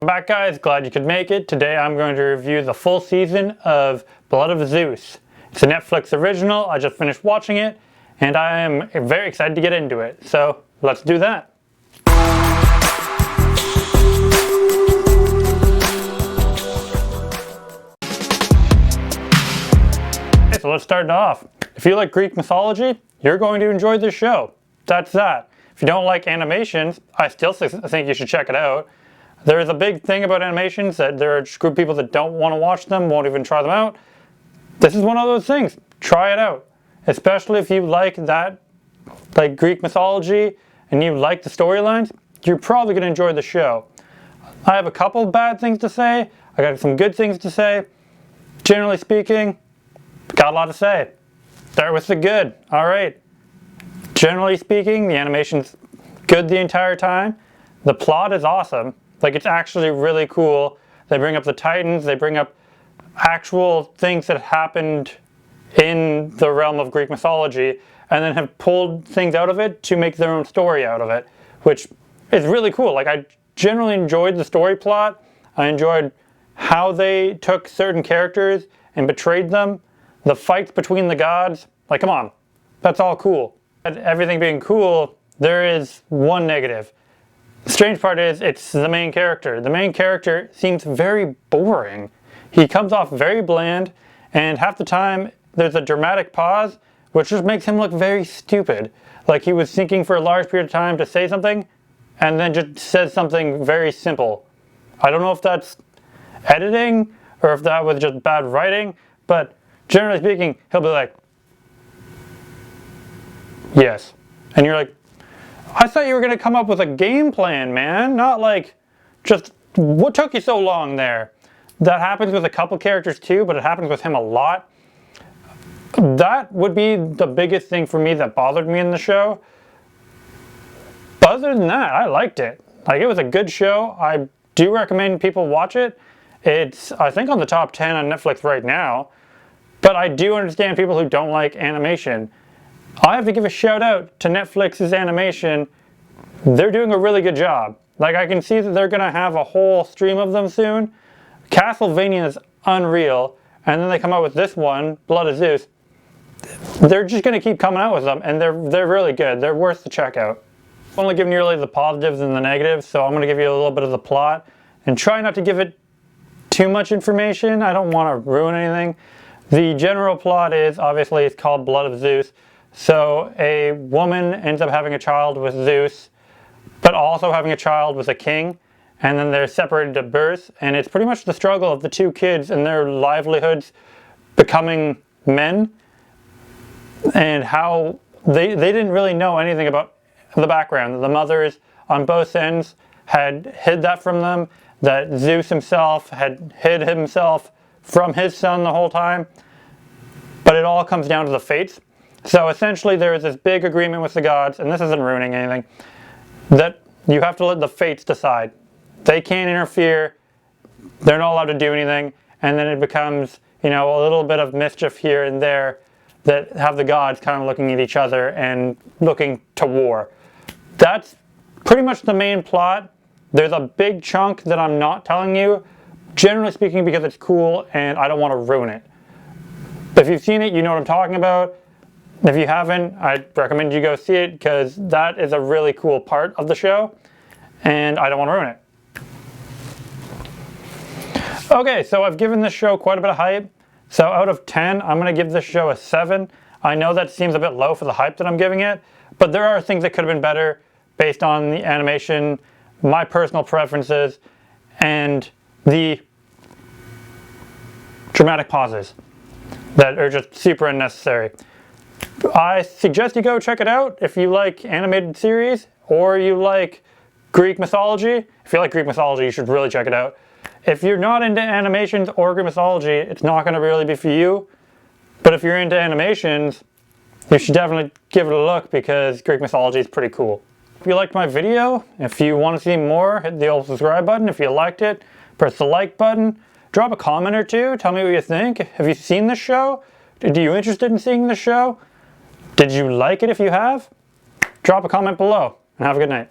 Back guys, glad you could make it. Today I'm going to review the full season of Blood of Zeus. It's a Netflix original. I just finished watching it and I am very excited to get into it. So let's do that. Okay, so let's start it off. If you like Greek mythology, you're going to enjoy this show. That's that. If you don't like animations, I still think you should check it out. There's a big thing about animations that there are a group of people that don't want to watch them, won't even try them out. This is one of those things. Try it out. Especially if you like that, like Greek mythology, and you like the storylines, you're probably going to enjoy the show. I have a couple bad things to say. I got some good things to say. Generally speaking, got a lot to say. Start with the good. Alright. Generally speaking, the animation's good the entire time. The plot is awesome. Like, it's actually really cool. They bring up the Titans, they bring up actual things that happened in the realm of Greek mythology, and then have pulled things out of it to make their own story out of it, which is really cool. Like, I generally enjoyed the story plot. I enjoyed how they took certain characters and betrayed them. The fights between the gods, like, come on, that's all cool. And everything being cool, there is one negative. The strange part is, it's the main character. The main character seems very boring. He comes off very bland, and half the time there's a dramatic pause, which just makes him look very stupid. Like he was thinking for a large period of time to say something, and then just says something very simple. I don't know if that's editing, or if that was just bad writing, but generally speaking, he'll be like, yes. And you're like, I thought you were going to come up with a game plan, man. Not like, just, what took you so long there? That happens with a couple characters too, but it happens with him a lot. That would be the biggest thing for me that bothered me in the show. But other than that, I liked it. Like, it was a good show. I do recommend people watch it. It's, I think, on the top 10 on Netflix right now. But I do understand people who don't like animation. I have to give a shout out to Netflix's animation. They're doing a really good job. Like, I can see that they're going to have a whole stream of them soon. Castlevania is unreal. And then they come out with this one, Blood of Zeus. They're just going to keep coming out with them, and they're really good. They're worth the check out. I've only given you really the positives and the negatives, so I'm going to give you a little bit of the plot. And try not to give it too much information. I don't want to ruin anything. The general plot is, obviously, it's called Blood of Zeus. So a woman ends up having a child with Zeus, but also having a child with a king, and then they're separated at birth, and it's pretty much the struggle of the two kids and their livelihoods becoming men, and how they didn't really know anything about the background. The mothers on both ends had hid that from them, that Zeus himself had hid himself from his son the whole time, but it all comes down to the fates. So essentially there is this big agreement with the gods, and this isn't ruining anything, that you have to let the fates decide. They can't interfere, they're not allowed to do anything, and then it becomes, you know, a little bit of mischief here and there that have the gods kind of looking at each other and looking to war. That's pretty much the main plot. There's a big chunk that I'm not telling you, generally speaking, because it's cool and I don't want to ruin it. If you've seen it, you know what I'm talking about. If you haven't, I'd recommend you go see it, because that is a really cool part of the show, and I don't want to ruin it. Okay, so I've given this show quite a bit of hype. So out of 10, I'm going to give this show a 7. I know that seems a bit low for the hype that I'm giving it, but there are things that could have been better based on the animation, my personal preferences, and the dramatic pauses that are just super unnecessary. I suggest you go check it out if you like animated series or you like Greek mythology. If you like Greek mythology, you should really check it out. If you're not into animations or Greek mythology, it's not going to really be for you. But if you're into animations, you should definitely give it a look, because Greek mythology is pretty cool. If you liked my video, if you want to see more, hit the old subscribe button. If you liked it, press the like button. Drop a comment or two. Tell me what you think. Have you seen this show? Are you interested in seeing this show? Did you like it if you have? Drop a comment below, and have a good night.